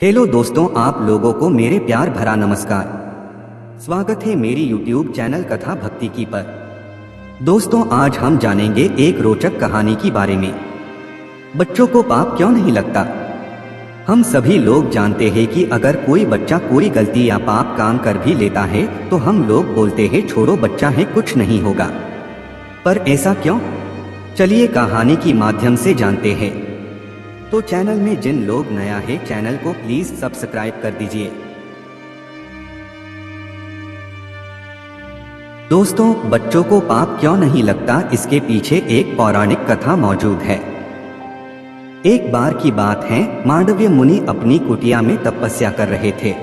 Hello दोस्तों, आप लोगों को मेरे प्यार भरा नमस्कार। स्वागत है मेरी YouTube चैनल कथा भक्ति की पर। दोस्तों, आज हम जानेंगे एक रोचक कहानी की बारे में। बच्चों को पाप क्यों नहीं लगता? हम सभी लोग जानते हैं कि अगर कोई बच्चा कोई गलती या पाप काम कर भी लेता है तो हम लोग बोलते हैं छोड़ो, बच्चा है, कुछ नहीं होगा। पर ऐसा क्यों? चलिए कहानी की माध्यम से जानते हैं। तो चैनल में जिन लोग नया है, चैनल को प्लीज सब्सक्राइब कर दीजिए। दोस्तों, बच्चों को पाप क्यों नहीं लगता, इसके पीछे एक पौराणिक कथा मौजूद है। एक बार की बात है, मांडव्य मुनि अपनी कुटिया में तपस्या कर रहे थे।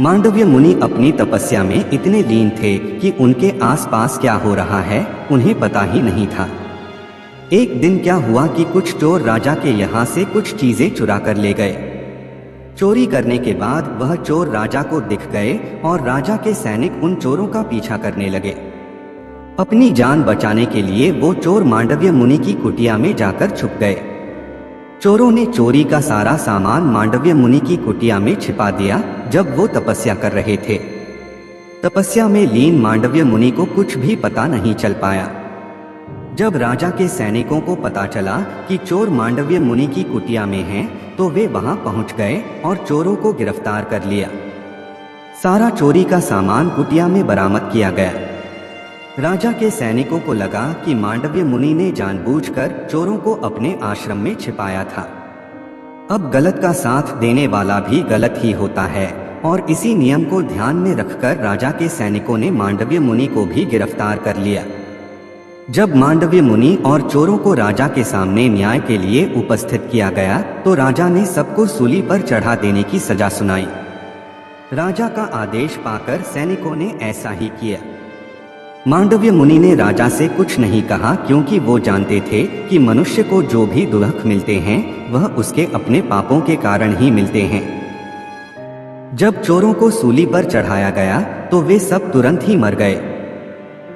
मांडव्य मुनि अपनी तपस्या में इतने लीन थे कि उनके आसपास क्या हो रहा है उन्हें पता ही नहीं था। एक दिन क्या हुआ कि कुछ चोर राजा के यहाँ से कुछ चीजें चुरा कर ले गए। चोरी करने के बाद वह चोर राजा को दिख गए और राजा के सैनिक उन चोरों का पीछा करने लगे। अपनी जान बचाने के लिए वो चोर मांडव्य मुनि की कुटिया में जाकर छुप गए। चोरों ने चोरी का सारा सामान मांडव्य मुनि की कुटिया में छिपा दिया। जब वो तपस्या कर रहे थे, तपस्या में लीन मांडव्य मुनि को कुछ भी पता नहीं चल पाया। जब राजा के सैनिकों को पता चला कि चोर मांडव्य मुनि की कुटिया में हैं, तो वे वहां पहुंच गए और चोरों को गिरफ्तार कर लिया। सारा चोरी का सामान कुटिया में बरामद किया गया। राजा के सैनिकों को लगा कि मांडव्य मुनि ने जानबूझकर चोरों को अपने आश्रम में छिपाया था। अब गलत का साथ देने वाला भी गलत ही होता है, और इसी नियम को ध्यान में रखकर राजा के सैनिकों ने मांडव्य मुनि को भी गिरफ्तार कर लिया। जब मांडव्य मुनि और चोरों को राजा के सामने न्याय के लिए उपस्थित किया गया तो राजा ने सबको सूली पर चढ़ा देने की सजा सुनाई। राजा का आदेश पाकर सैनिकों ने ऐसा ही किया। मांडव्य मुनि ने राजा से कुछ नहीं कहा, क्योंकि वो जानते थे कि मनुष्य को जो भी दुख मिलते हैं वह उसके अपने पापों के कारण ही मिलते हैं। जब चोरों को सूली पर चढ़ाया गया तो वे सब तुरंत ही मर गए,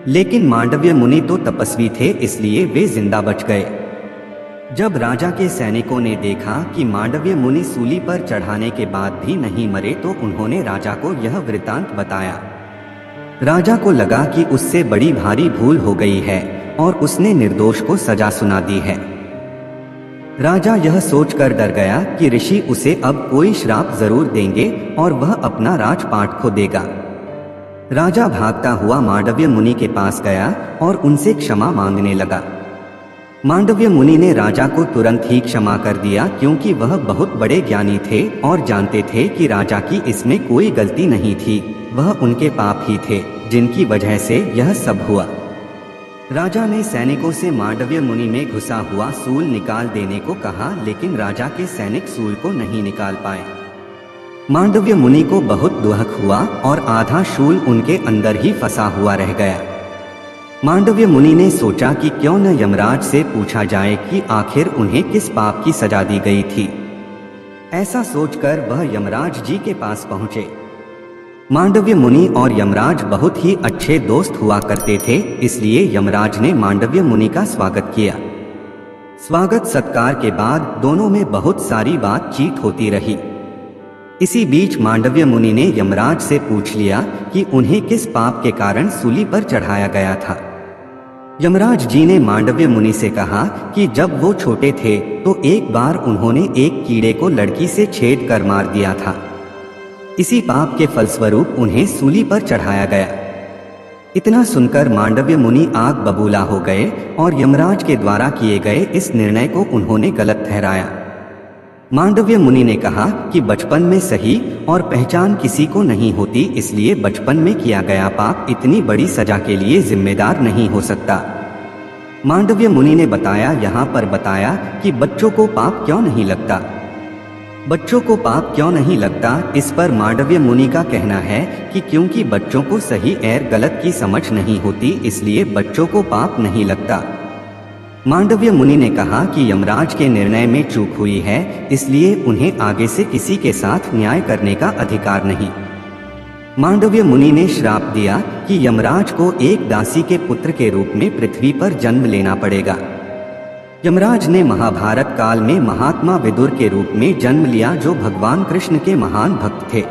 लेकिन मांडव्य मुनि तो तपस्वी थे, इसलिए वे जिंदा बच गए। जब राजा के सैनिकों ने देखा कि मांडव्य मुनि सूली पर चढ़ाने के बाद भी नहीं मरे तो उन्होंने राजा को यह वृतांत बताया। राजा को लगा कि उससे बड़ी भारी भूल हो गई है और उसने निर्दोष को सजा सुना दी है। राजा यह सोचकर डर गया कि ऋषि उसे अब कोई श्राप जरूर देंगे और वह अपना राजपाट खो देगा। राजा भागता हुआ मांडव्य मुनि के पास गया और उनसे क्षमा मांगने लगा। मांडव्य मुनि ने राजा को तुरंत ही क्षमा कर दिया, क्योंकि वह बहुत बड़े ज्ञानी थे और जानते थे कि राजा की इसमें कोई गलती नहीं थी, वह उनके पाप ही थे जिनकी वजह से यह सब हुआ। राजा ने सैनिकों से मांडव्य मुनि में घुसा हुआ सूल निकाल देने को कहा, लेकिन राजा के सैनिक सूल को नहीं निकाल पाए। मांडव्य मुनि को बहुत दुख हुआ और आधा शूल उनके अंदर ही फंसा हुआ रह गया। मांडव्य मुनि ने सोचा कि क्यों न यमराज से पूछा जाए कि आखिर उन्हें किस पाप की सजा दी गई थी। ऐसा सोचकर वह यमराज जी के पास पहुंचे। मांडव्य मुनि और यमराज बहुत ही अच्छे दोस्त हुआ करते थे, इसलिए यमराज ने मांडव्य मुनि का स्वागत किया। स्वागत सत्कार के बाद दोनों में बहुत सारी बातचीत होती रही। इसी बीच मांडव्य मुनि ने यमराज से पूछ लिया कि उन्हें किस पाप के कारण सूली पर चढ़ाया गया था। यमराज जी ने मांडव्य मुनि से कहा कि जब वो छोटे थे तो एक बार उन्होंने एक कीड़े को लड़की से छेद कर मार दिया था। इसी पाप के फलस्वरूप उन्हें सूली पर चढ़ाया गया। इतना सुनकर मांडव्य मुनि आग बबूला हो गए और यमराज के द्वारा किए गए इस निर्णय को उन्होंने गलत ठहराया। मांडव्य मुनि ने कहा कि बचपन में सही और पहचान किसी को नहीं होती, इसलिए बचपन में किया गया पाप इतनी बड़ी सजा के लिए जिम्मेदार नहीं हो सकता। मांडव्य मुनि ने यहाँ पर बताया कि बच्चों को पाप क्यों नहीं लगता। बच्चों को पाप क्यों नहीं लगता, इस पर मांडव्य मुनि का कहना है कि क्योंकि बच्चों को सही और गलत की समझ नहीं होती, इसलिए बच्चों को पाप नहीं लगता। मांडव्य मुनि ने कहा कि यमराज के निर्णय में चूक हुई है, इसलिए उन्हें आगे से किसी के साथ न्याय करने का अधिकार नहीं। मांडव्य मुनि ने श्राप दिया कि यमराज को एक दासी के पुत्र के रूप में पृथ्वी पर जन्म लेना पड़ेगा। यमराज ने महाभारत काल में महात्मा विदुर के रूप में जन्म लिया, जो भगवान कृष्ण के महान भक्त थे।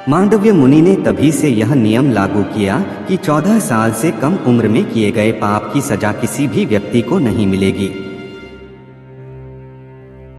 मांडव्य मुनि ने तभी से यह नियम लागू किया कि 14 साल से कम उम्र में किए गए पाप की सजा किसी भी व्यक्ति को नहीं मिलेगी।